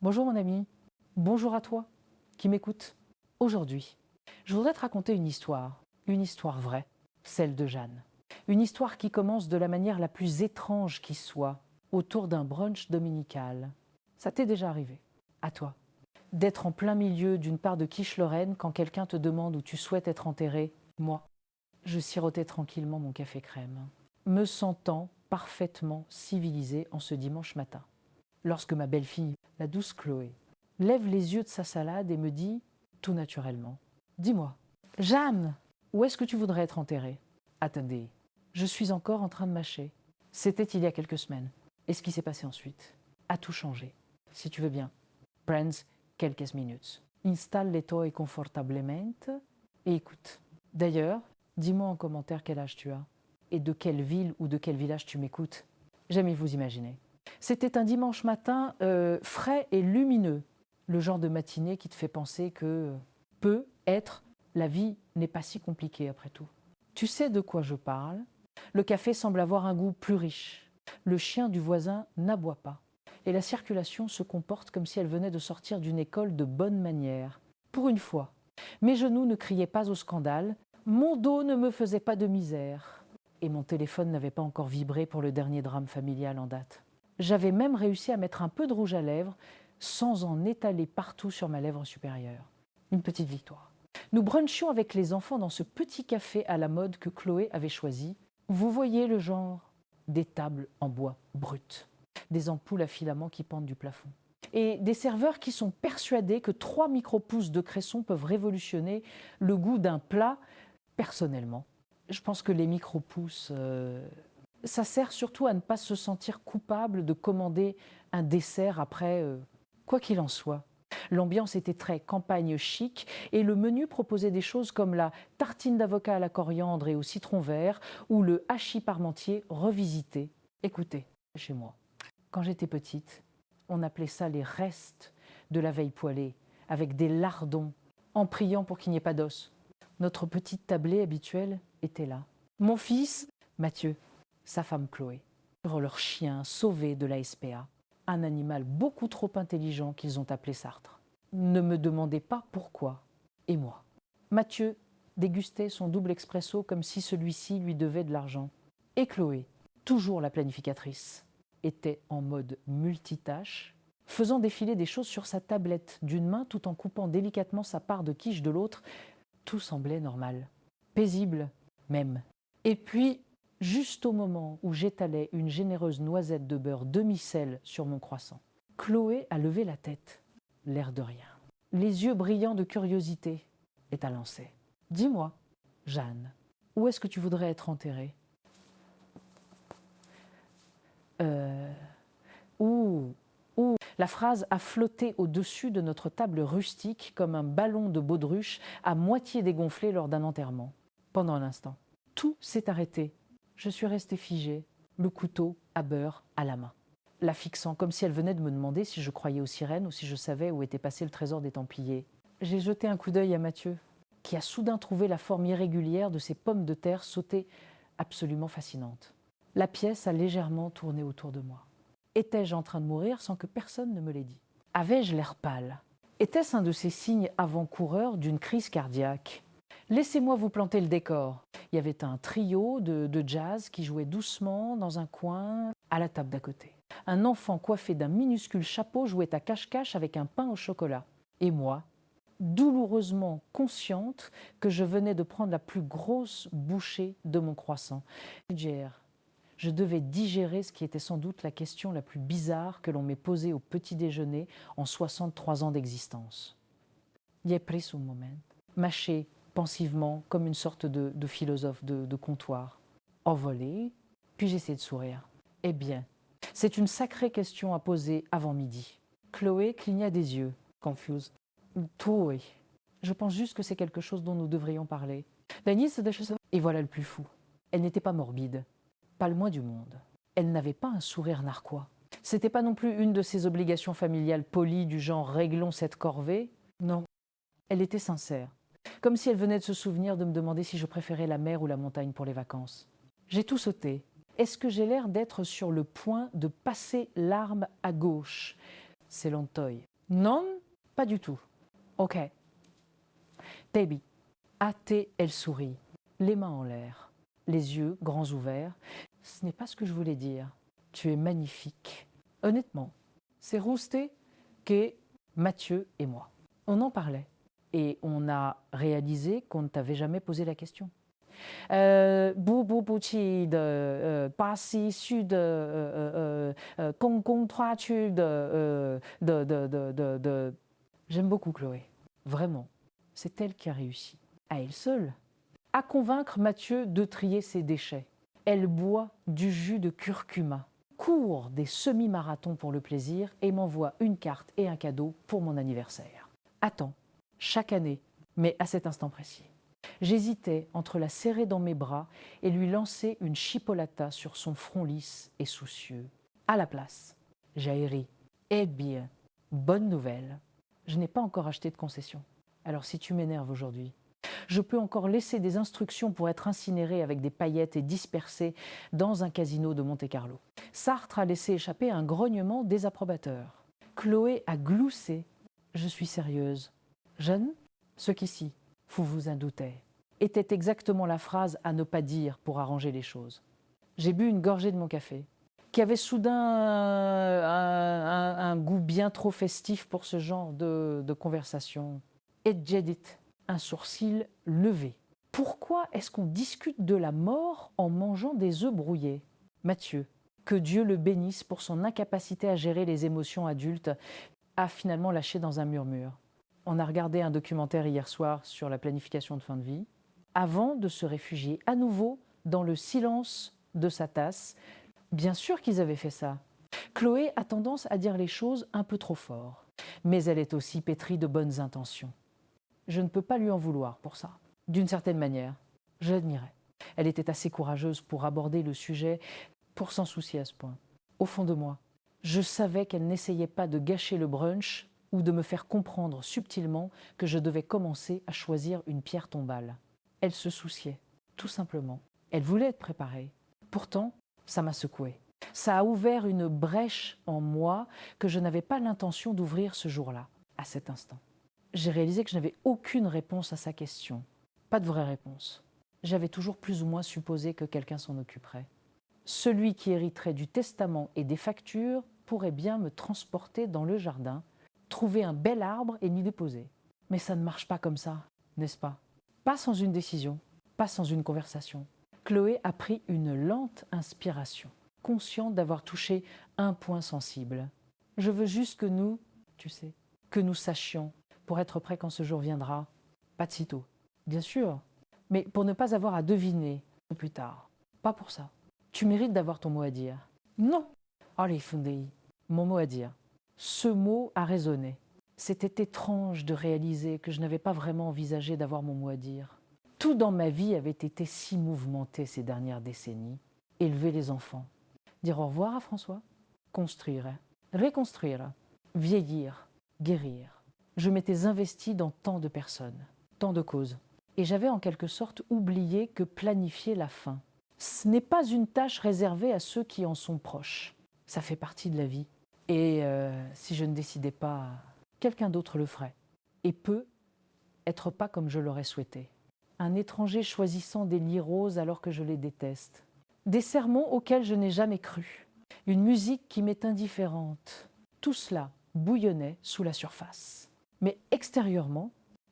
Bonjour mon ami, bonjour à toi qui m'écoute. Aujourd'hui, je voudrais te raconter une histoire vraie, celle de Jeanne. Une histoire qui commence de la manière la plus étrange qui soit, autour d'un brunch dominical. Ça t'est déjà arrivé, à toi, d'être en plein milieu d'une part de quiche Lorraine quand quelqu'un te demande où tu souhaites être enterré? Moi, je sirotais tranquillement mon café crème, me sentant parfaitement civilisée en ce dimanche matin. Lorsque ma belle-fille, la douce Chloé, lève les yeux de sa salade et me dit, tout naturellement, « Dis-moi, Jeanne, où est-ce que tu voudrais être enterrée ?» Attendez, je suis encore en train de mâcher. C'était il y a quelques semaines. Et ce qui s'est passé ensuite a tout changé. Si tu veux bien, prends quelques minutes. Installe-toi confortablement et écoute. D'ailleurs, dis-moi en commentaire quel âge tu as et de quelle ville ou de quel village tu m'écoutes. J'aime y vous imaginer. C'était un dimanche matin frais et lumineux, le genre de matinée qui te fait penser que la vie n'est pas si compliquée après tout. Tu sais de quoi je parle? Le café semble avoir un goût plus riche. Le chien du voisin n'aboie pas. Et la circulation se comporte comme si elle venait de sortir d'une école de bonne manière. Pour une fois, mes genoux ne criaient pas au scandale, mon dos ne me faisait pas de misère. Et mon téléphone n'avait pas encore vibré pour le dernier drame familial en date. J'avais même réussi à mettre un peu de rouge à lèvres sans en étaler partout sur ma lèvre supérieure. Une petite victoire. Nous brunchions avec les enfants dans ce petit café à la mode que Chloé avait choisi. Vous voyez le genre? Des tables en bois brut, des ampoules à filaments qui pendent du plafond. Et des serveurs qui sont persuadés que 3 micro-pouces de cresson peuvent révolutionner le goût d'un plat. Personnellement, je pense que les micro-pouces, ça sert surtout à ne pas se sentir coupable de commander un dessert après, quoi qu'il en soit. L'ambiance était très campagne chic et le menu proposait des choses comme la tartine d'avocat à la coriandre et au citron vert ou le hachis parmentier revisité. Écoutez, chez moi, quand j'étais petite, on appelait ça les restes de la veille poêlée, avec des lardons, en priant pour qu'il n'y ait pas d'os. Notre petite tablée habituelle était là. Mon fils, Mathieu, sa femme Chloé, leur chien sauvé de la SPA, un animal beaucoup trop intelligent qu'ils ont appelé Sartre. Ne me demandez pas pourquoi. Et moi. Mathieu dégustait son double expresso comme si celui-ci lui devait de l'argent. Et Chloé, toujours la planificatrice, était en mode multitâche, faisant défiler des choses sur sa tablette d'une main tout en coupant délicatement sa part de quiche de l'autre. Tout semblait normal, paisible même. Et puis, juste au moment où j'étalais une généreuse noisette de beurre demi-sel sur mon croissant, Chloé a levé la tête, l'air de rien, les yeux brillants de curiosité, et a lancé. « Dis-moi, Jeanne, où est-ce que tu voudrais être enterrée ?» La phrase a flotté au-dessus de notre table rustique comme un ballon de baudruche à moitié dégonflé lors d'un enterrement. Pendant un instant, tout s'est arrêté. Je suis restée figée, le couteau à beurre à la main, la fixant comme si elle venait de me demander si je croyais aux sirènes ou si je savais où était passé le trésor des Templiers. J'ai jeté un coup d'œil à Mathieu, qui a soudain trouvé la forme irrégulière de ces pommes de terre sautées absolument fascinantes. La pièce a légèrement tourné autour de moi. Étais-je en train de mourir sans que personne ne me l'ait dit? Avais-je l'air pâle? Était-ce un de ces signes avant-coureurs d'une crise cardiaque? Laissez-moi vous planter le décor. Il y avait un trio de jazz qui jouait doucement dans un coin à la table d'à côté. Un enfant coiffé d'un minuscule chapeau jouait à cache-cache avec un pain au chocolat. Et moi, douloureusement consciente que je venais de prendre la plus grosse bouchée de mon croissant. Je devais digérer ce qui était sans doute la question la plus bizarre que l'on m'ait posée au petit déjeuner en 63 ans d'existence. J'ai pris ce moment, mâché pensivement comme une sorte de philosophe de comptoir. Envolé, puis j'essayais de sourire. Eh bien, c'est une sacrée question à poser avant midi. Chloé cligna des yeux, confuse. Oui. Je pense juste que c'est quelque chose dont nous devrions parler. Et voilà le plus fou. Elle n'était pas morbide. Pas le moins du monde. Elle n'avait pas un sourire narquois. C'était pas non plus une de ses obligations familiales polies du genre « réglons cette corvée ». Non. Elle était sincère. Comme si elle venait de se souvenir de me demander si je préférais la mer ou la montagne pour les vacances. J'ai tout sauté. Est-ce que j'ai l'air d'être sur le point de passer l'arme à gauche? c'est l'ontoy. Non, pas du tout. Ok. Baby. Athée, elle sourit, les mains en l'air, les yeux grands ouverts. Ce n'est pas ce que je voulais dire. Tu es magnifique. Honnêtement, c'est Rousté qu'est Mathieu et moi. On en parlait et on a réalisé qu'on ne t'avait jamais posé la question. Boubouchi de Passy Sud, Kong Kong 3 Sud, J'aime beaucoup Chloé, vraiment. C'est elle qui a réussi, à elle seule, à convaincre Mathieu de trier ses déchets. Elle boit du jus de curcuma, court des semi-marathons pour le plaisir et m'envoie une carte et un cadeau pour mon anniversaire. Attends, chaque année, mais à cet instant précis. J'hésitais entre la serrer dans mes bras et lui lancer une chipolata sur son front lisse et soucieux. À la place, j'ai ri. Eh bien, bonne nouvelle, je n'ai pas encore acheté de concession. Alors si tu m'énerves aujourd'hui, je peux encore laisser des instructions pour être incinéré avec des paillettes et dispersé dans un casino de Monte-Carlo. Sartre a laissé échapper un grognement désapprobateur. Chloé a gloussé. Je suis sérieuse. Jeune, ce qu'ici, vous vous en doutez, était exactement la phrase à ne pas dire pour arranger les choses. J'ai bu une gorgée de mon café, qui avait soudain un goût bien trop festif pour ce genre de conversation. Et j'ai dit, un sourcil levé. Pourquoi est-ce qu'on discute de la mort en mangeant des œufs brouillés? Mathieu, que Dieu le bénisse pour son incapacité à gérer les émotions adultes, a finalement lâché dans un murmure. On a regardé un documentaire hier soir sur la planification de fin de vie, avant de se réfugier à nouveau dans le silence de sa tasse. Bien sûr qu'ils avaient fait ça. Chloé a tendance à dire les choses un peu trop fort, mais elle est aussi pétrie de bonnes intentions. Je ne peux pas lui en vouloir pour ça. D'une certaine manière, je l'admirais. Elle était assez courageuse pour aborder le sujet, pour s'en soucier à ce point. Au fond de moi, je savais qu'elle n'essayait pas de gâcher le brunch ou de me faire comprendre subtilement que je devais commencer à choisir une pierre tombale. Elle se souciait, tout simplement. Elle voulait être préparée. Pourtant, ça m'a secoué. Ça a ouvert une brèche en moi que je n'avais pas l'intention d'ouvrir ce jour-là, à cet instant. J'ai réalisé que je n'avais aucune réponse à sa question. Pas de vraie réponse. J'avais toujours plus ou moins supposé que quelqu'un s'en occuperait. Celui qui hériterait du testament et des factures pourrait bien me transporter dans le jardin, trouver un bel arbre et m'y déposer. Mais ça ne marche pas comme ça, n'est-ce pas? Pas sans une décision, pas sans une conversation. Chloé a pris une lente inspiration, consciente d'avoir touché un point sensible. Je veux juste que nous, tu sais, que nous sachions, pour être prêts quand ce jour viendra, pas de sitôt, bien sûr, mais pour ne pas avoir à deviner plus tard. Pas pour ça. Tu mérites d'avoir ton mot à dire. Non. Allez, Fundei, mon mot à dire. Ce mot a résonné. C'était étrange de réaliser que je n'avais pas vraiment envisagé d'avoir mon mot à dire. Tout dans ma vie avait été si mouvementé ces dernières décennies. Élever les enfants, dire au revoir à François, construire, reconstruire, vieillir, guérir. Je m'étais investie dans tant de personnes, tant de causes. Et j'avais en quelque sorte oublié que planifier la fin, ce n'est pas une tâche réservée à ceux qui en sont proches. Ça fait partie de la vie. Et si je ne décidais pas, quelqu'un d'autre le ferait. Et peut être pas comme je l'aurais souhaité. Un étranger choisissant des lits roses alors que je les déteste. Des sermons auxquels je n'ai jamais cru. Une musique qui m'est indifférente. Tout cela bouillonnait sous la surface. Mais extérieurement,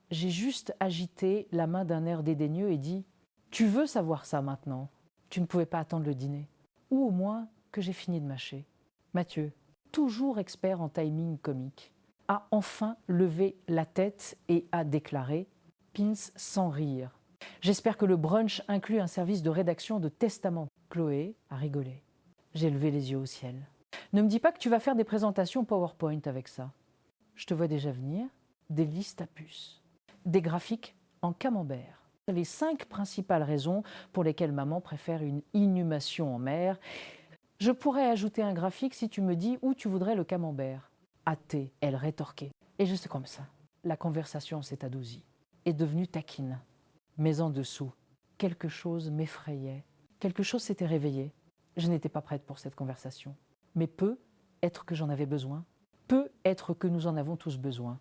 j'ai juste agité la main d'un air dédaigneux et dit « Tu veux savoir ça maintenant ? Tu ne pouvais pas attendre le dîner. Ou au moins que j'ai fini de mâcher. » Mathieu, toujours expert en timing comique, a enfin levé la tête et a déclaré « Pins sans rire. J'espère que le brunch inclut un service de rédaction de testament. » Chloé a rigolé. J'ai levé les yeux au ciel. Ne me dis pas que tu vas faire des présentations PowerPoint avec ça. Je te vois déjà venir, des listes à puces, des graphiques en camembert. Les 5 principales raisons pour lesquelles maman préfère une inhumation en mer. Je pourrais ajouter un graphique si tu me dis où tu voudrais le camembert. Athée, elle rétorquait. Et je sais comme ça. La conversation s'est adoucie, est devenue taquine. Mais en dessous, quelque chose m'effrayait. Quelque chose s'était réveillé. Je n'étais pas prête pour cette conversation. Mais peut être que j'en avais besoin. Peut être que nous en avons tous besoin.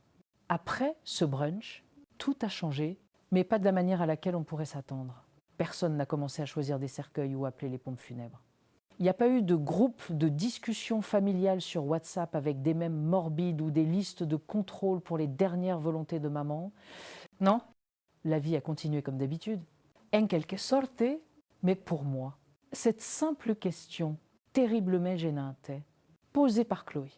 Après ce brunch, tout a changé, mais pas de la manière à laquelle on pourrait s'attendre. Personne n'a commencé à choisir des cercueils ou appeler les pompes funèbres. Il n'y a pas eu de groupe de discussion familiale sur WhatsApp avec des mèmes morbides ou des listes de contrôle pour les dernières volontés de maman. Non, la vie a continué comme d'habitude. En quelque sorte, mais pour moi, cette simple question terriblement gênante, posée par Chloé,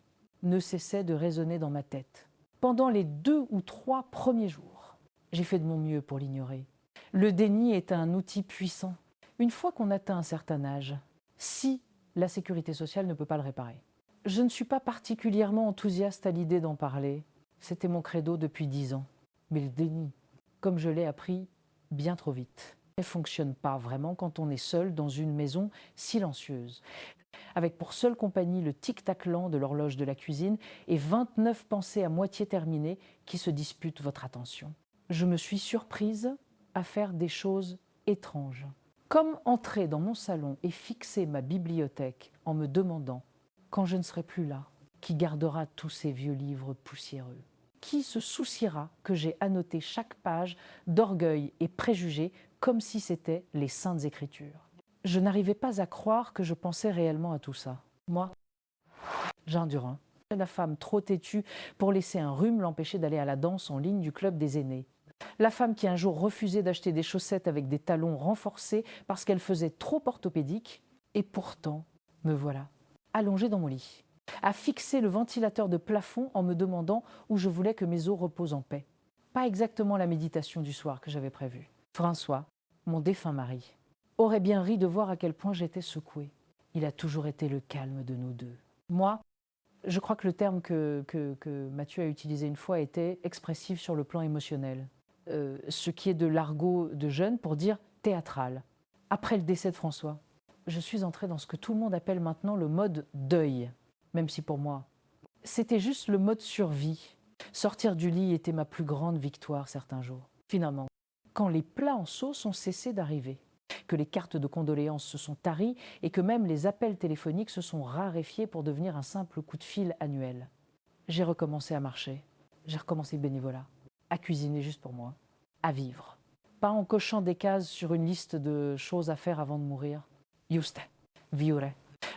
ne cessait de résonner dans ma tête. Pendant les 2 ou 3 premiers jours, j'ai fait de mon mieux pour l'ignorer. Le déni est un outil puissant. Une fois qu'on atteint un certain âge, si la sécurité sociale ne peut pas le réparer. Je ne suis pas particulièrement enthousiaste à l'idée d'en parler. C'était mon credo depuis 10 ans. Mais le déni, comme je l'ai appris bien trop vite, ne fonctionne pas vraiment quand on est seul dans une maison silencieuse, avec pour seule compagnie le tic-tac lent de l'horloge de la cuisine et 29 pensées à moitié terminées qui se disputent votre attention. Je me suis surprise à faire des choses étranges. Comme entrer dans mon salon et fixer ma bibliothèque en me demandant, quand je ne serai plus là, qui gardera tous ces vieux livres poussiéreux? Qui se souciera que j'ai annoté chaque page d'orgueil et préjugés comme si c'était les Saintes Écritures? Je n'arrivais pas à croire que je pensais réellement à tout ça. Moi, Jean Durin, la femme trop têtue pour laisser un rhume l'empêcher d'aller à la danse en ligne du club des aînés. La femme qui un jour refusait d'acheter des chaussettes avec des talons renforcés parce qu'elles faisaient trop orthopédiques. Et pourtant, me voilà, allongée dans mon lit, à fixer le ventilateur de plafond en me demandant où je voulais que mes os reposent en paix. Pas exactement la méditation du soir que j'avais prévue. François, mon défunt mari, aurait bien ri de voir à quel point j'étais secouée. Il a toujours été le calme de nous deux. Moi, je crois que le terme que Mathieu a utilisé une fois était expressif sur le plan émotionnel. Ce qui est de l'argot de jeune pour dire théâtral. Après le décès de François, je suis entrée dans ce que tout le monde appelle maintenant le mode deuil, même si pour moi, c'était juste le mode survie. Sortir du lit était ma plus grande victoire certains jours. Finalement, quand les plats en sauce ont cessé d'arriver, que les cartes de condoléances se sont taries et que même les appels téléphoniques se sont raréfiés pour devenir un simple coup de fil annuel, j'ai recommencé à marcher, j'ai recommencé le bénévolat, à cuisiner juste pour moi, à vivre. Pas en cochant des cases sur une liste de choses à faire avant de mourir. Juste, vivre.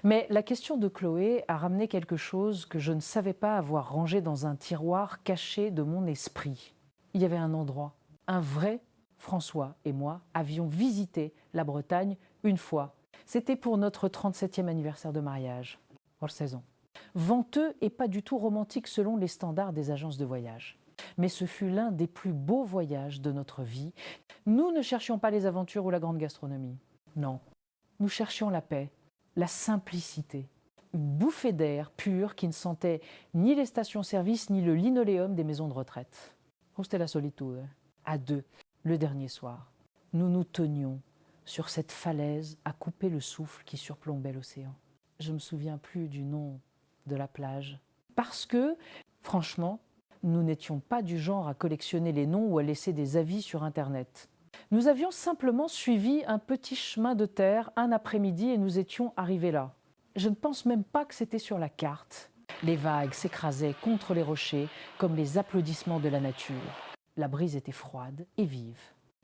Mais la question de Chloé a ramené quelque chose que je ne savais pas avoir rangé dans un tiroir caché de mon esprit. Il y avait un endroit, un vrai François et moi avions visité la Bretagne une fois. C'était pour notre 37e anniversaire de mariage, hors saison. Venteux et pas du tout romantique selon les standards des agences de voyage. Mais ce fut l'un des plus beaux voyages de notre vie. Nous ne cherchions pas les aventures ou la grande gastronomie. Non, nous cherchions la paix, la simplicité. Une bouffée d'air pur qui ne sentait ni les stations-service ni le linoléum des maisons de retraite. Oh, c'était la solitude. À deux, le dernier soir, nous nous tenions sur cette falaise à couper le souffle qui surplombait l'océan. Je ne me souviens plus du nom de la plage. Parce que, franchement, nous n'étions pas du genre à collectionner les noms ou à laisser des avis sur Internet. Nous avions simplement suivi un petit chemin de terre un après-midi et nous étions arrivés là. Je ne pense même pas que c'était sur la carte. Les vagues s'écrasaient contre les rochers comme les applaudissements de la nature. La brise était froide et vive,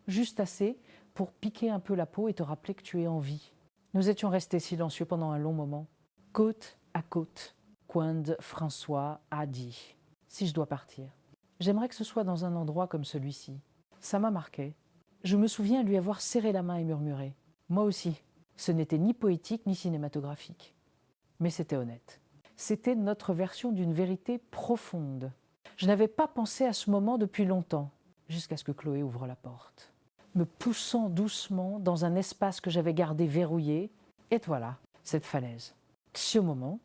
juste assez pour piquer un peu la peau et te rappeler que tu es en vie. Nous étions restés silencieux pendant un long moment, côte à côte, quand François a dit « Si je dois partir, j'aimerais que ce soit dans un endroit comme celui-ci. » Ça m'a marqué. Je me souviens lui avoir serré la main et murmuré « Moi aussi. » Ce n'était ni poétique ni cinématographique. Mais c'était honnête. C'était notre version d'une vérité profonde. Je n'avais pas pensé à ce moment depuis longtemps, jusqu'à ce que Chloé ouvre la porte, me poussant doucement dans un espace que j'avais gardé verrouillé. Et voilà, cette falaise. Ce moment,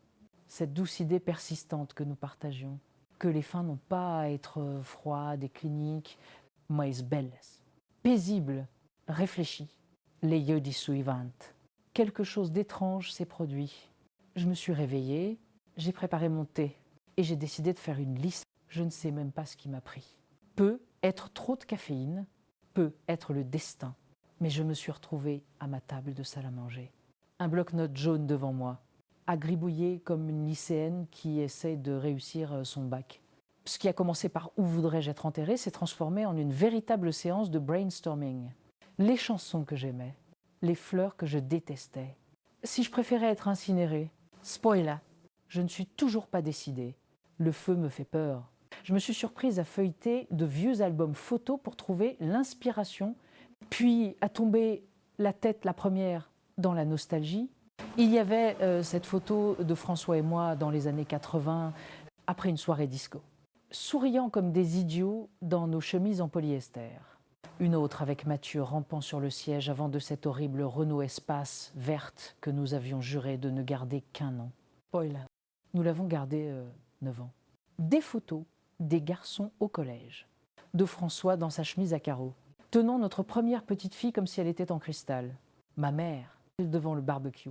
cette douce idée persistante que nous partagions, que les fins n'ont pas à être froides et cliniques, mais belles, paisibles, réfléchies. Les jeudi suivants. Quelque chose d'étrange s'est produit. Je me suis réveillée, j'ai préparé mon thé et j'ai décidé de faire une liste. Je ne sais même pas ce qui m'a pris. Peut être trop de caféine, peut être le destin. Mais je me suis retrouvée à ma table de salle à manger. Un bloc-notes jaune devant moi, à gribouiller comme une lycéenne qui essaie de réussir son bac. Ce qui a commencé par « Où voudrais-je être enterré » s'est transformé en une véritable séance de brainstorming. Les chansons que j'aimais, les fleurs que je détestais. Si je préférais être incinérée, spoiler, je ne suis toujours pas décidée. Le feu me fait peur. Je me suis surprise à feuilleter de vieux albums photos pour trouver l'inspiration, puis à tomber la tête la première dans la nostalgie. Il y avait cette photo de François et moi dans les années 80, après une soirée disco. Souriant comme des idiots dans nos chemises en polyester. Une autre avec Mathieu rampant sur le siège avant de cette horrible Renault Espace verte que nous avions juré de ne garder qu'un an. Spoiler. Nous l'avons gardé 9 ans. Des photos des garçons au collège. De François dans sa chemise à carreaux, tenant notre première petite fille comme si elle était en cristal. Ma mère, devant le barbecue,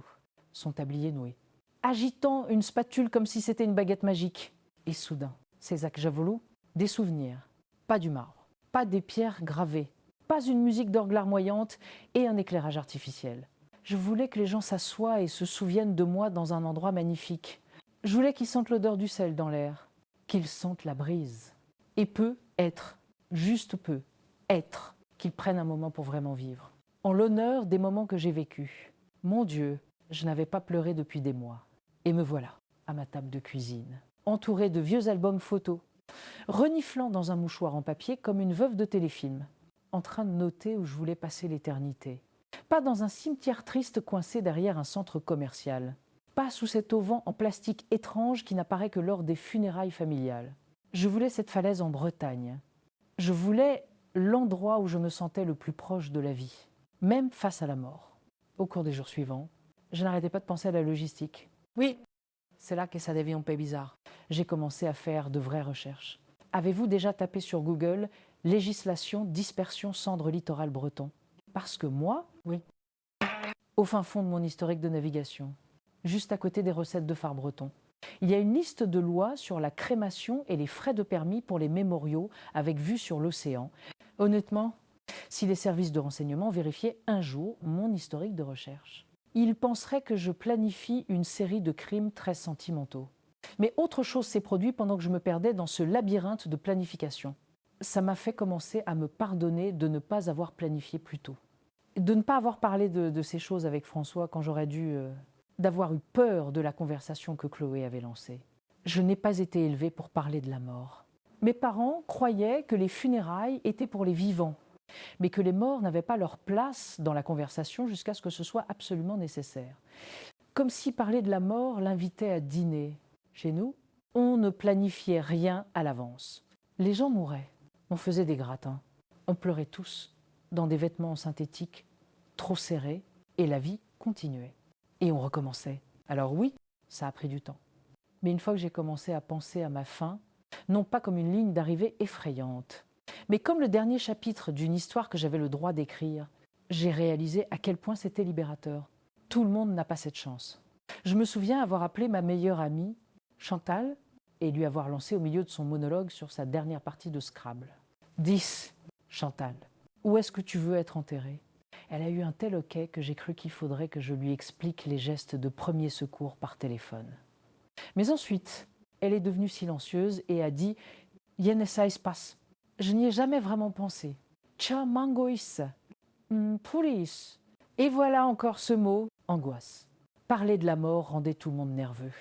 son tablier noué. Agitant une spatule comme si c'était une baguette magique. Et soudain, Césac Javolot, des souvenirs. Pas du marbre, pas des pierres gravées, pas une musique d'orgue larmoyante et un éclairage artificiel. Je voulais que les gens s'assoient et se souviennent de moi dans un endroit magnifique. Je voulais qu'ils sentent l'odeur du sel dans l'air, qu'ils sentent la brise. Et peu être, juste peu, être, qu'ils prennent un moment pour vraiment vivre. En l'honneur des moments que j'ai vécus. Mon Dieu, je n'avais pas pleuré depuis des mois. Et me voilà, à ma table de cuisine, entourée de vieux albums photos, reniflant dans un mouchoir en papier comme une veuve de téléfilm, en train de noter où je voulais passer l'éternité. Pas dans un cimetière triste coincé derrière un centre commercial. Pas sous cet auvent en plastique étrange qui n'apparaît que lors des funérailles familiales. Je voulais cette falaise en Bretagne. Je voulais l'endroit où je me sentais le plus proche de la vie, même face à la mort. Au cours des jours suivants, je n'arrêtais pas de penser à la logistique. Oui, c'est là que ça devient un peu bizarre. J'ai commencé à faire de vraies recherches. Avez-vous déjà tapé sur Google « Législation, dispersion, cendres littoral breton » ? Parce que moi, oui, au fin fond de mon historique de navigation, juste à côté des recettes de phare breton, il y a une liste de lois sur la crémation et les frais de permis pour les mémoriaux avec vue sur l'océan. Honnêtement, si les services de renseignement vérifiaient un jour mon historique de recherche, ils penseraient que je planifie une série de crimes très sentimentaux. Mais autre chose s'est produit pendant que je me perdais dans ce labyrinthe de planification. Ça m'a fait commencer à me pardonner de ne pas avoir planifié plus tôt. De ne pas avoir parlé de ces choses avec François quand j'aurais dû... d'avoir eu peur de la conversation que Chloé avait lancée. Je n'ai pas été élevée pour parler de la mort. Mes parents croyaient que les funérailles étaient pour les vivants, mais que les morts n'avaient pas leur place dans la conversation jusqu'à ce que ce soit absolument nécessaire. Comme si parler de la mort l'invitait à dîner. Chez nous, on ne planifiait rien à l'avance. Les gens mouraient, on faisait des gratins, on pleurait tous, dans des vêtements synthétiques trop serrés, et la vie continuait. Et on recommençait. Alors oui, ça a pris du temps. Mais une fois que j'ai commencé à penser à ma fin, non pas comme une ligne d'arrivée effrayante, mais comme le dernier chapitre d'une histoire que j'avais le droit d'écrire, j'ai réalisé à quel point c'était libérateur. Tout le monde n'a pas cette chance. Je me souviens avoir appelé ma meilleure amie, Chantal, et lui avoir lancé au milieu de son monologue sur sa dernière partie de Scrabble. 10, Chantal, où est-ce que tu veux être enterrée ? Elle a eu un tel hoquet que j'ai cru qu'il faudrait que je lui explique les gestes de premier secours par téléphone. Mais ensuite, elle est devenue silencieuse et a dit « Yenesa passe ». Je n'y ai jamais vraiment pensé. « Cha mangois »« Police ». Et voilà encore ce mot, angoisse. Parler de la mort rendait tout le monde nerveux.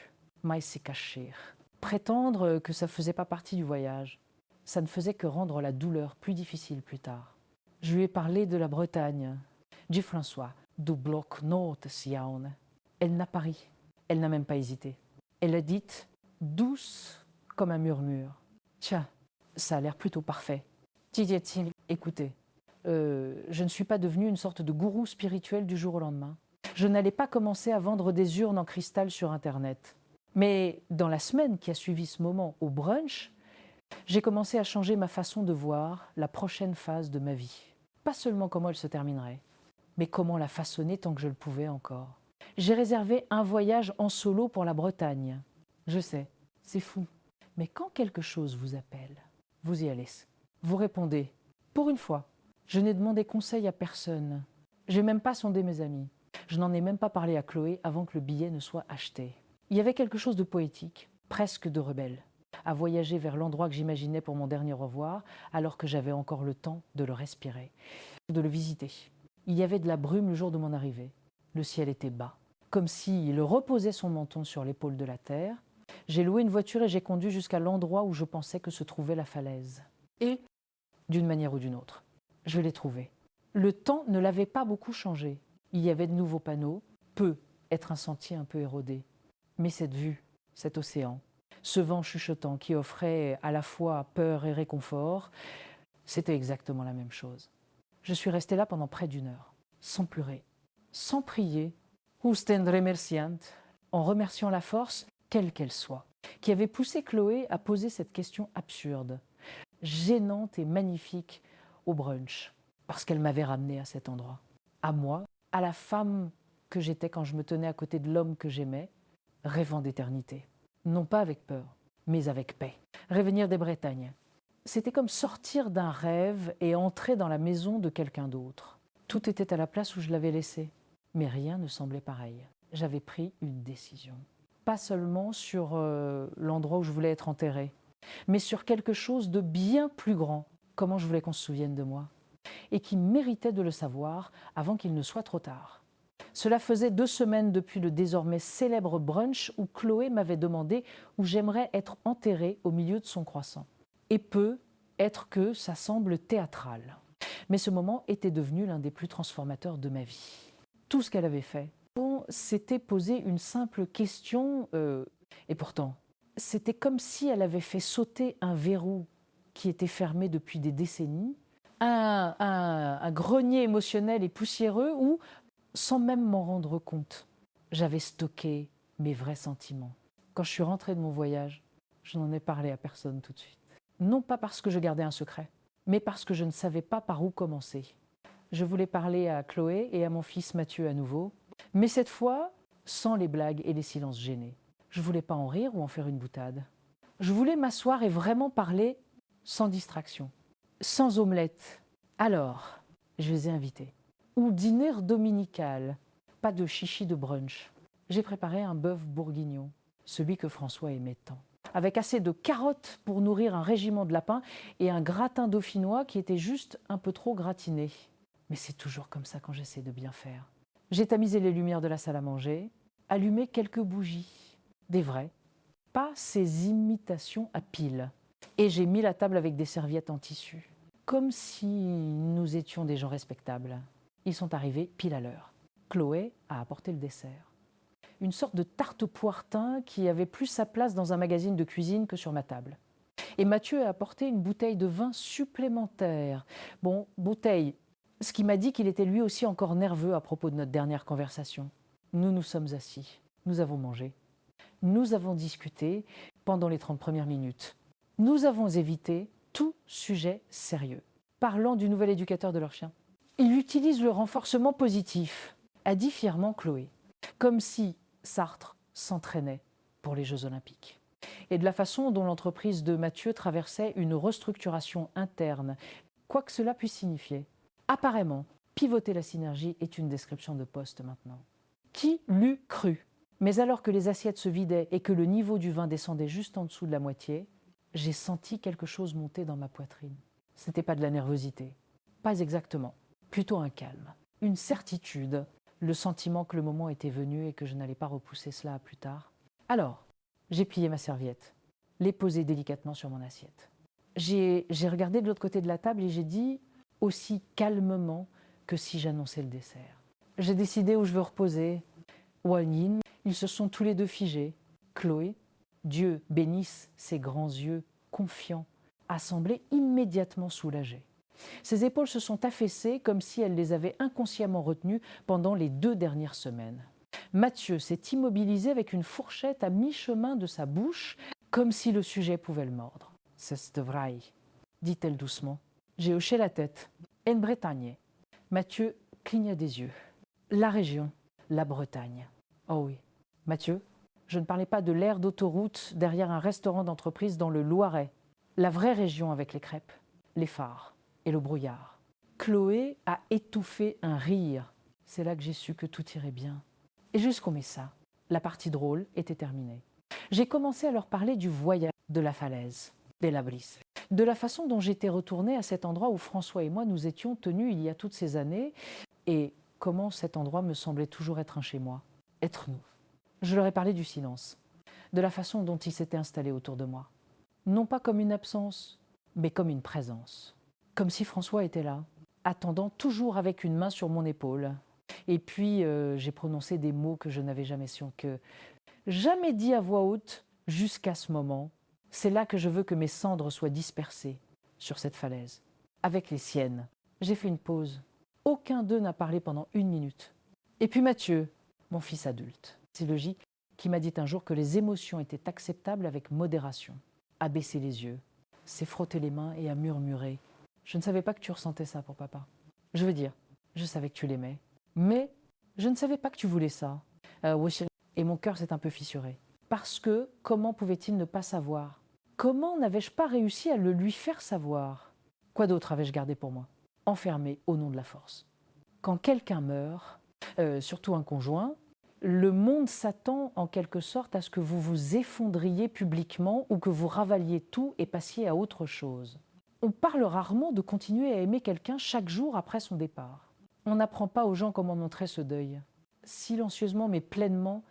Maïsekachir. Prétendre que ça ne faisait pas partie du voyage, ça ne faisait que rendre la douleur plus difficile plus tard. Je lui ai parlé de la Bretagne. Dit François, du bloc nord Siaune. Elle n'a pas ri, elle n'a même pas hésité. Elle a dit, douce comme un murmure. Tiens, ça a l'air plutôt parfait. Dit-il, écoutez, je ne suis pas devenue une sorte de gourou spirituel du jour au lendemain. Je n'allais pas commencer à vendre des urnes en cristal sur Internet. Mais dans la semaine qui a suivi ce moment au brunch, j'ai commencé à changer ma façon de voir la prochaine phase de ma vie. Pas seulement comment elle se terminerait, mais comment la façonner tant que je le pouvais encore. J'ai réservé un voyage en solo pour la Bretagne. Je sais, c'est fou. Mais quand quelque chose vous appelle, vous y allez. Vous répondez. Pour une fois, je n'ai demandé conseil à personne. Je n'ai même pas sondé mes amis. Je n'en ai même pas parlé à Chloé avant que le billet ne soit acheté. Il y avait quelque chose de poétique, presque de rebelle, à voyager vers l'endroit que j'imaginais pour mon dernier au revoir, alors que j'avais encore le temps de le respirer, de le visiter. Il y avait de la brume le jour de mon arrivée. Le ciel était bas, comme s'il reposait son menton sur l'épaule de la terre. J'ai loué une voiture et j'ai conduit jusqu'à l'endroit où je pensais que se trouvait la falaise. Et, d'une manière ou d'une autre, je l'ai trouvé. Le temps ne l'avait pas beaucoup changé. Il y avait de nouveaux panneaux, peut être un sentier un peu érodé. Mais cette vue, cet océan, ce vent chuchotant qui offrait à la fois peur et réconfort, c'était exactement la même chose. Je suis restée là pendant près d'1 heure, sans pleurer, sans prier, Husten remerciant, en remerciant la force, quelle qu'elle soit, qui avait poussé Chloé à poser cette question absurde, gênante et magnifique au brunch, parce qu'elle m'avait ramenée à cet endroit. À moi, à la femme que j'étais quand je me tenais à côté de l'homme que j'aimais, rêvant d'éternité. Non pas avec peur, mais avec paix. Revenir des Bretagnes. C'était comme sortir d'un rêve et entrer dans la maison de quelqu'un d'autre. Tout était à la place où je l'avais laissé, mais rien ne semblait pareil. J'avais pris une décision. Pas seulement sur l'endroit où je voulais être enterrée, mais sur quelque chose de bien plus grand, comment je voulais qu'on se souvienne de moi, et qui méritait de le savoir avant qu'il ne soit trop tard. Cela faisait 2 semaines depuis le désormais célèbre brunch où Chloé m'avait demandé où j'aimerais être enterrée au milieu de son croissant. Et peut être que ça semble théâtral. Mais ce moment était devenu l'un des plus transformateurs de ma vie. Tout ce qu'elle avait fait, c'était poser une simple question, et pourtant, c'était comme si elle avait fait sauter un verrou qui était fermé depuis des décennies, un grenier émotionnel et poussiéreux où, sans même m'en rendre compte, j'avais stocké mes vrais sentiments. Quand je suis rentrée de mon voyage, je n'en ai parlé à personne tout de suite. Non pas parce que je gardais un secret, mais parce que je ne savais pas par où commencer. Je voulais parler à Chloé et à mon fils Mathieu à nouveau, mais cette fois, sans les blagues et les silences gênés. Je ne voulais pas en rire ou en faire une boutade. Je voulais m'asseoir et vraiment parler sans distraction, sans omelette. Alors, je les ai invités. Ou dîner dominical, pas de chichi de brunch. J'ai préparé un bœuf bourguignon, celui que François aimait tant, avec assez de carottes pour nourrir un régiment de lapins et un gratin dauphinois qui était juste un peu trop gratiné. Mais c'est toujours comme ça quand j'essaie de bien faire. J'ai tamisé les lumières de la salle à manger, allumé quelques bougies, des vraies, pas ces imitations à piles. Et j'ai mis la table avec des serviettes en tissu, comme si nous étions des gens respectables. Ils sont arrivés pile à l'heure. Chloé a apporté le dessert. Une sorte de tarte au poire-thym qui avait plus sa place dans un magazine de cuisine que sur ma table. Et Mathieu a apporté une bouteille de vin supplémentaire. Bon, bouteille, ce qui m'a dit qu'il était lui aussi encore nerveux à propos de notre dernière conversation. Nous nous sommes assis, nous avons mangé, nous avons discuté pendant les 30 premières minutes. Nous avons évité tout sujet sérieux, parlant du nouvel éducateur de leur chien. Il utilise le renforcement positif, a dit fièrement Chloé, comme si Sartre s'entraînait pour les Jeux Olympiques. Et de la façon dont l'entreprise de Mathieu traversait une restructuration interne, quoi que cela puisse signifier. Apparemment, pivoter la synergie est une description de poste maintenant. Qui l'eût cru? Mais alors que les assiettes se vidaient et que le niveau du vin descendait juste en dessous de la moitié, j'ai senti quelque chose monter dans ma poitrine. Ce n'était pas de la nervosité, pas exactement, plutôt un calme, une certitude, le sentiment que le moment était venu et que je n'allais pas repousser cela à plus tard. Alors, j'ai plié ma serviette, l'ai posée délicatement sur mon assiette. J'ai regardé de l'autre côté de la table et j'ai dit, aussi calmement que si j'annonçais le dessert. J'ai décidé où je veux reposer. Walnin, ils se sont tous les deux figés. Chloé, Dieu bénisse ses grands yeux confiants, a semblé immédiatement soulagée. Ses épaules se sont affaissées comme si elle les avait inconsciemment retenues pendant les 2 dernières semaines. Mathieu s'est immobilisé avec une fourchette à mi-chemin de sa bouche, comme si le sujet pouvait le mordre. « C'est vrai », dit-elle doucement. J'ai hoché la tête. En Bretagne. Mathieu cligna des yeux. La région, la Bretagne. Oh oui. Mathieu, je ne parlais pas de l'aire d'autoroute derrière un restaurant d'entreprise dans le Loiret. La vraie région avec les crêpes, les phares et le brouillard. Chloé a étouffé un rire. C'est là que j'ai su que tout irait bien. Et jusqu'au Messa, la partie drôle était terminée. J'ai commencé à leur parler du voyage, de la falaise, des labris, de la façon dont j'étais retournée à cet endroit où François et moi nous étions tenus il y a toutes ces années, et comment cet endroit me semblait toujours être un chez moi, être nous. Je leur ai parlé du silence, de la façon dont il s'était installé autour de moi. Non pas comme une absence, mais comme une présence. Comme si François était là, attendant toujours avec une main sur mon épaule. Et puis j'ai prononcé des mots que je n'avais jamais dit à voix haute jusqu'à ce moment. C'est là que je veux que mes cendres soient dispersées sur cette falaise, avec les siennes. J'ai fait une pause. Aucun d'eux n'a parlé pendant 1 minute. Et puis Mathieu, mon fils adulte, c'est logique, qui m'a dit un jour que les émotions étaient acceptables avec modération. À baisser les yeux, s'est frotté les mains et à murmurer. Je ne savais pas que tu ressentais ça pour papa. Je veux dire, je savais que tu l'aimais, mais je ne savais pas que tu voulais ça. Et mon cœur s'est un peu fissuré. Parce que comment pouvait-il ne pas savoir? Comment n'avais-je pas réussi à le lui faire savoir? Quoi d'autre avais-je gardé pour moi? Enfermé au nom de la force. Quand quelqu'un meurt, surtout un conjoint, le monde s'attend en quelque sorte à ce que vous vous effondriez publiquement ou que vous ravaliez tout et passiez à autre chose. On parle rarement de continuer à aimer quelqu'un chaque jour après son départ. On n'apprend pas aux gens comment montrer ce deuil. Silencieusement mais pleinement,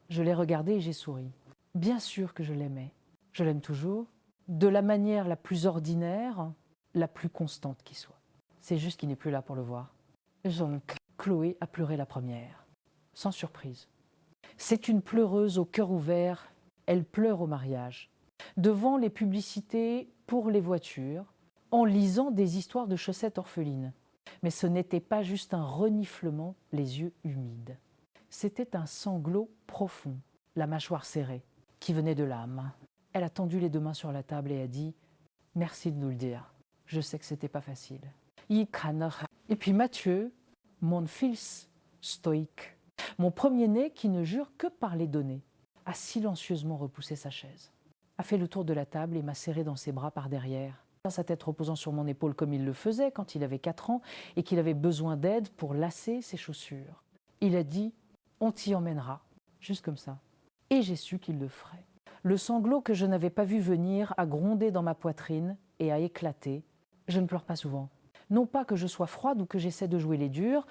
je l'ai regardé et j'ai souri. Bien sûr que je l'aimais. Je l'aime toujours, de la manière la plus ordinaire, la plus constante qui soit. C'est juste qu'il n'est plus là pour le voir. Donc, Chloé a pleuré la première, sans surprise. C'est une pleureuse au cœur ouvert, elle pleure au mariage, devant les publicités pour les voitures, en lisant des histoires de chaussettes orphelines. Mais ce n'était pas juste un reniflement, les yeux humides. C'était un sanglot profond, la mâchoire serrée, qui venait de l'âme. Elle a tendu les 2 mains sur la table et a dit « Merci de nous le dire, je sais que c'était pas facile. » Et puis Mathieu, mon fils stoïque, mon premier-né qui ne jure que par les données, a silencieusement repoussé sa chaise, a fait le tour de la table et m'a serré dans ses bras par derrière, sa tête reposant sur mon épaule comme il le faisait quand il avait 4 ans et qu'il avait besoin d'aide pour lasser ses chaussures. Il a dit « On t'y emmènera », juste comme ça. Et j'ai su qu'il le ferait. Le sanglot que je n'avais pas vu venir a grondé dans ma poitrine et a éclaté. Je ne pleure pas souvent. Non pas que je sois froide ou que j'essaie de jouer les durs,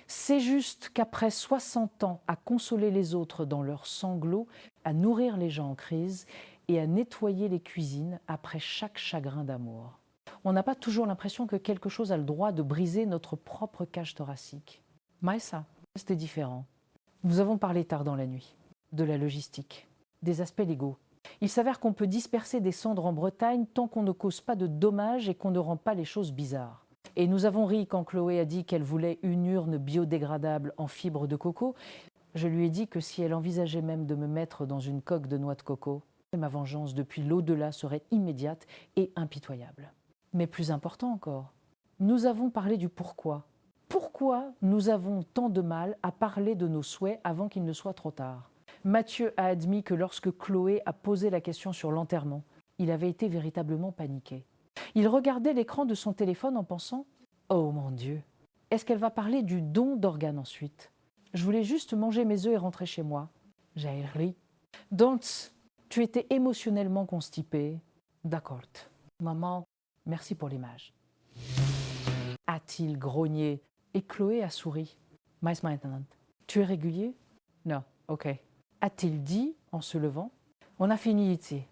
c'est juste qu'après 60 ans à consoler les autres dans leurs sanglots, à nourrir les gens en crise et à nettoyer les cuisines après chaque chagrin d'amour. On n'a pas toujours l'impression que quelque chose a le droit de briser notre propre cage thoracique. Mais ça, c'était différent. Nous avons parlé tard dans la nuit, de la logistique, des aspects légaux. Il s'avère qu'on peut disperser des cendres en Bretagne tant qu'on ne cause pas de dommages et qu'on ne rend pas les choses bizarres. Et nous avons ri quand Chloé a dit qu'elle voulait une urne biodégradable en fibre de coco. Je lui ai dit que si elle envisageait même de me mettre dans une coque de noix de coco, ma vengeance depuis l'au-delà serait immédiate et impitoyable. Mais plus important encore, nous avons parlé du pourquoi. Pourquoi nous avons tant de mal à parler de nos souhaits avant qu'il ne soit trop tard? Mathieu a admis que lorsque Chloé a posé la question sur l'enterrement, il avait été véritablement paniqué. Il regardait l'écran de son téléphone en pensant « Oh mon Dieu, est-ce qu'elle va parler du don d'organes ensuite ?» Je voulais juste manger mes œufs et rentrer chez moi. J'ai ri. Donc, tu étais émotionnellement constipée. D'accord. Maman, merci pour l'image. A-t-il grogné? Et Chloé a souri. Mais maintenant, tu es régulier? Non, ok. A-t-il dit en se levant? On a fini ici.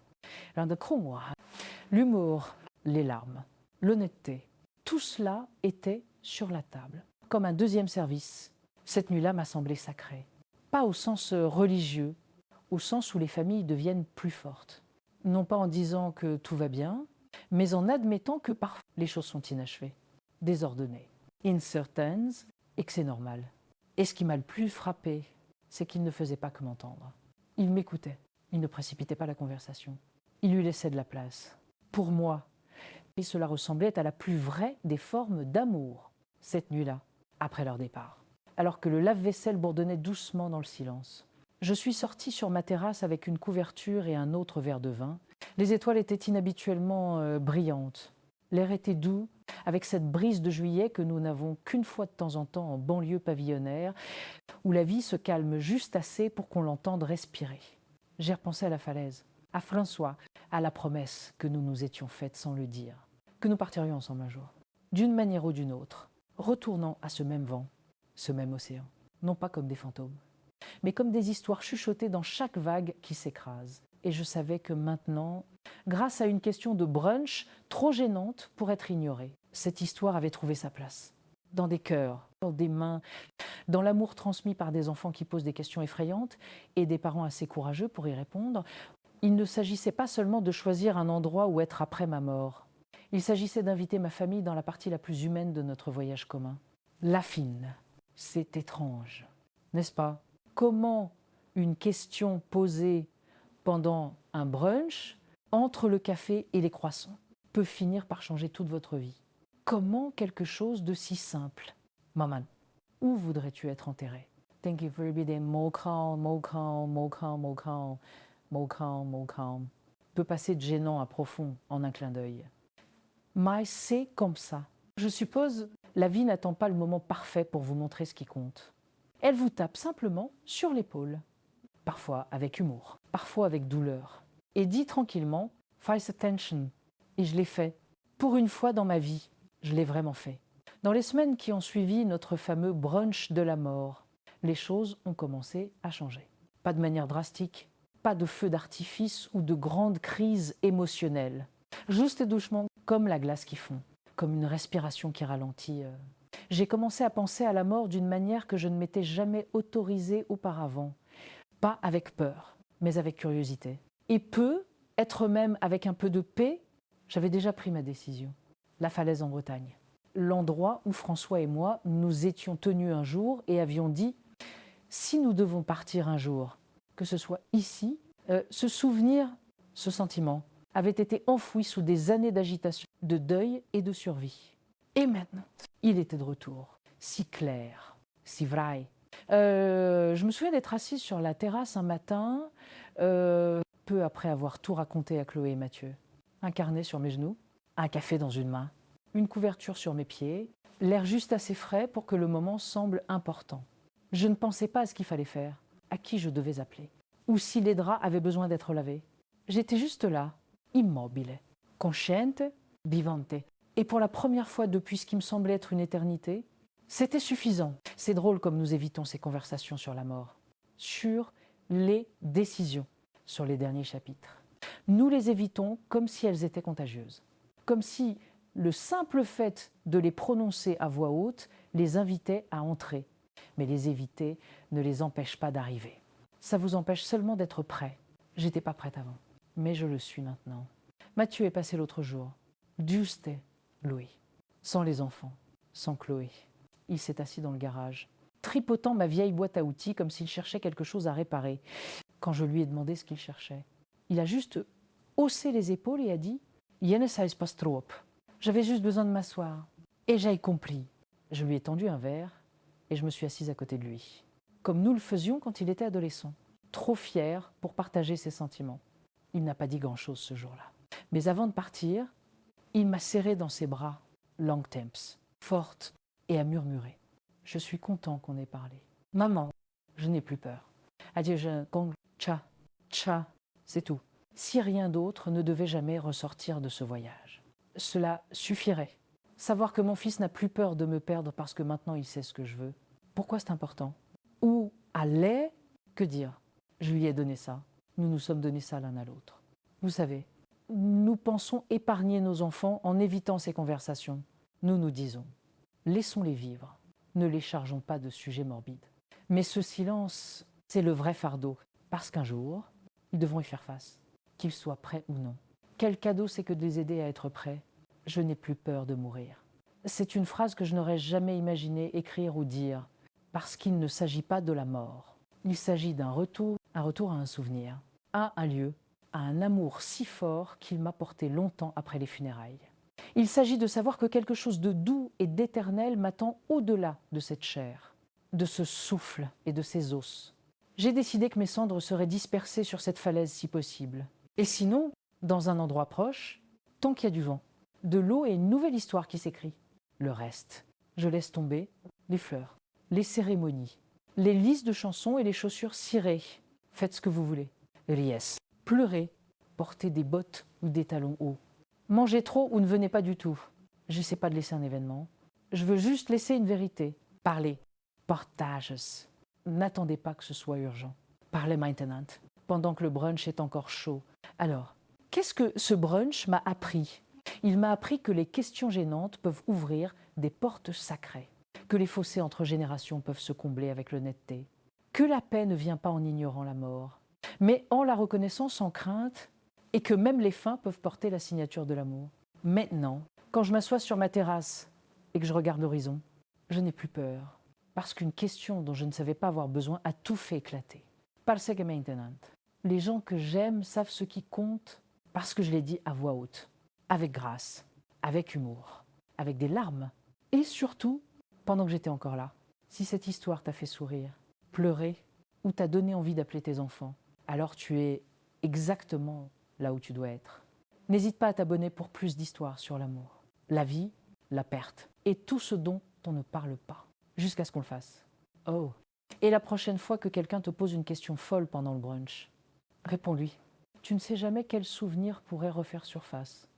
L'humour, les larmes, l'honnêteté, tout cela était sur la table, comme un deuxième service. Cette nuit-là m'a semblé sacrée. Pas au sens religieux, au sens où les familles deviennent plus fortes. Non pas en disant que tout va bien, mais en admettant que parfois les choses sont inachevées, désordonnées, incertaines, et que c'est normal. Et ce qui m'a le plus frappé, c'est qu'il ne faisait pas que m'entendre. Il m'écoutait, il ne précipitait pas la conversation. Il lui laissait de la place. Pour moi, et cela ressemblait à la plus vraie des formes d'amour, cette nuit-là, après leur départ. Alors que le lave-vaisselle bourdonnait doucement dans le silence. Je suis sortie sur ma terrasse avec une couverture et un autre verre de vin. Les étoiles étaient inhabituellement brillantes. L'air était doux, avec cette brise de juillet que nous n'avons qu'une fois de temps en temps en banlieue pavillonnaire, où la vie se calme juste assez pour qu'on l'entende respirer. J'ai repensé à la falaise, à François, à la promesse que nous nous étions faite sans le dire, que nous partirions ensemble un jour, d'une manière ou d'une autre, retournant à ce même vent, ce même océan, non pas comme des fantômes, mais comme des histoires chuchotées dans chaque vague qui s'écrase. Et je savais que maintenant, grâce à une question de brunch trop gênante pour être ignorée, cette histoire avait trouvé sa place. Dans des cœurs, dans des mains, dans l'amour transmis par des enfants qui posent des questions effrayantes et des parents assez courageux pour y répondre. Il ne s'agissait pas seulement de choisir un endroit où être après ma mort. Il s'agissait d'inviter ma famille dans la partie la plus humaine de notre voyage commun. La fine, c'est étrange, n'est-ce pas? Comment une question posée pendant un brunch, entre le café et les croissants, peut finir par changer toute votre vie? Comment quelque chose de si simple? Maman, où voudrais-tu être enterré? Thank you for everyday Mokan, Mokan, Mokan, Mokan, Mokan, Mokan. Peut passer de gênant à profond en un clin d'œil. Mais c'est comme ça. Je suppose, la vie n'attend pas le moment parfait pour vous montrer ce qui compte. Elle vous tape simplement sur l'épaule. Parfois avec humour, parfois avec douleur. Et dit tranquillement, face attention. Et je l'ai fait. Pour une fois dans ma vie, je l'ai vraiment fait. Dans les semaines qui ont suivi notre fameux brunch de la mort, les choses ont commencé à changer. Pas de manière drastique, pas de feu d'artifice ou de grandes crises émotionnelles. Juste et doucement, comme la glace qui fond, comme une respiration qui ralentit. J'ai commencé à penser à la mort d'une manière que je ne m'étais jamais autorisée auparavant. Pas avec peur, mais avec curiosité. Et être même avec un peu de paix, j'avais déjà pris ma décision. La falaise en Bretagne. L'endroit où François et moi nous étions tenus un jour et avions dit « si nous devons partir un jour, que ce soit ici », ce souvenir, ce sentiment, avait été enfoui sous des années d'agitation, de deuil et de survie. Et maintenant, il était de retour, si clair, si vrai. Je me souviens d'être assise sur la terrasse un matin, peu après avoir tout raconté à Chloé et Mathieu. Un carnet sur mes genoux, un café dans une main, une couverture sur mes pieds, l'air juste assez frais pour que le moment semble important. Je ne pensais pas à ce qu'il fallait faire, à qui je devais appeler, ou si les draps avaient besoin d'être lavés. J'étais juste là, immobile, consciente, vivante. Et pour la première fois depuis ce qui me semblait être une éternité, c'était suffisant. C'est drôle comme nous évitons ces conversations sur la mort, sur les décisions, sur les derniers chapitres. Nous les évitons comme si elles étaient contagieuses, comme si le simple fait de les prononcer à voix haute les invitait à entrer. Mais les éviter ne les empêche pas d'arriver. Ça vous empêche seulement d'être prêt. J'étais pas prête avant, mais je le suis maintenant. Mathieu est passé l'autre jour. Juste Louis, sans les enfants, sans Chloé. Il s'est assis dans le garage, tripotant ma vieille boîte à outils comme s'il cherchait quelque chose à réparer. Quand je lui ai demandé ce qu'il cherchait, il a juste haussé les épaules et a dit « Jene sais pas trop ». J'avais juste besoin de m'asseoir. Et j'ai compris. Je lui ai tendu un verre et je me suis assise à côté de lui. Comme nous le faisions quand il était adolescent. Trop fier pour partager ses sentiments. Il n'a pas dit grand-chose ce jour-là. Mais avant de partir, il m'a serré dans ses bras, long temps, forte, et a murmuré. Je suis content qu'on ait parlé. Maman, je n'ai plus peur. Adieu, tcha, c'est tout. Si rien d'autre ne devait jamais ressortir de ce voyage. Cela suffirait. Savoir que mon fils n'a plus peur de me perdre parce que maintenant il sait ce que je veux. Pourquoi c'est important? Où allait? Que dire? Je lui ai donné ça. Nous nous sommes donné ça l'un à l'autre. Vous savez, nous pensons épargner nos enfants en évitant ces conversations. Nous nous disons, laissons-les vivre. Ne les chargeons pas de sujets morbides. Mais ce silence, c'est le vrai fardeau. Parce qu'un jour, ils devront y faire face. Qu'ils soient prêts ou non. Quel cadeau c'est que de les aider à être prêts? Je n'ai plus peur de mourir. C'est une phrase que je n'aurais jamais imaginé écrire ou dire, parce qu'il ne s'agit pas de la mort. Il s'agit d'un retour à un souvenir, à un lieu, à un amour si fort qu'il m'a porté longtemps après les funérailles. Il s'agit de savoir que quelque chose de doux et d'éternel m'attend au-delà de cette chair, de ce souffle et de ces os. J'ai décidé que mes cendres seraient dispersées sur cette falaise si possible. Et sinon, dans un endroit proche, tant qu'il y a du vent. de l'eau et une nouvelle histoire qui s'écrit. Le reste, je laisse tomber les fleurs, les cérémonies, les listes de chansons et les chaussures cirées. Faites ce que vous voulez. Ries, pleurez, portez des bottes ou des talons hauts. Mangez trop ou ne venez pas du tout. J'essaie pas de laisser un événement. Je veux juste laisser une vérité. Parlez. Partages. N'attendez pas que ce soit urgent. Parlez maintenant, pendant que le brunch est encore chaud. Alors, qu'est-ce que ce brunch m'a appris? Il m'a appris que les questions gênantes peuvent ouvrir des portes sacrées, que les fossés entre générations peuvent se combler avec l'honnêteté, que la paix ne vient pas en ignorant la mort, mais en la reconnaissant sans crainte, et que même les fins peuvent porter la signature de l'amour. Maintenant, quand je m'assois sur ma terrasse et que je regarde l'horizon, je n'ai plus peur, parce qu'une question dont je ne savais pas avoir besoin a tout fait éclater. Parce que maintenant, les gens que j'aime savent ce qui compte parce que je l'ai dit à voix haute, avec grâce, avec humour, avec des larmes, et surtout, pendant que j'étais encore là. Si cette histoire t'a fait sourire, pleurer ou t'a donné envie d'appeler tes enfants, alors tu es exactement là où tu dois être. N'hésite pas à t'abonner pour plus d'histoires sur l'amour, la vie, la perte et tout ce dont on ne parle pas, jusqu'à ce qu'on le fasse. Oh! Et la prochaine fois que quelqu'un te pose une question folle pendant le brunch, réponds-lui. Tu ne sais jamais quel souvenir pourrait refaire surface.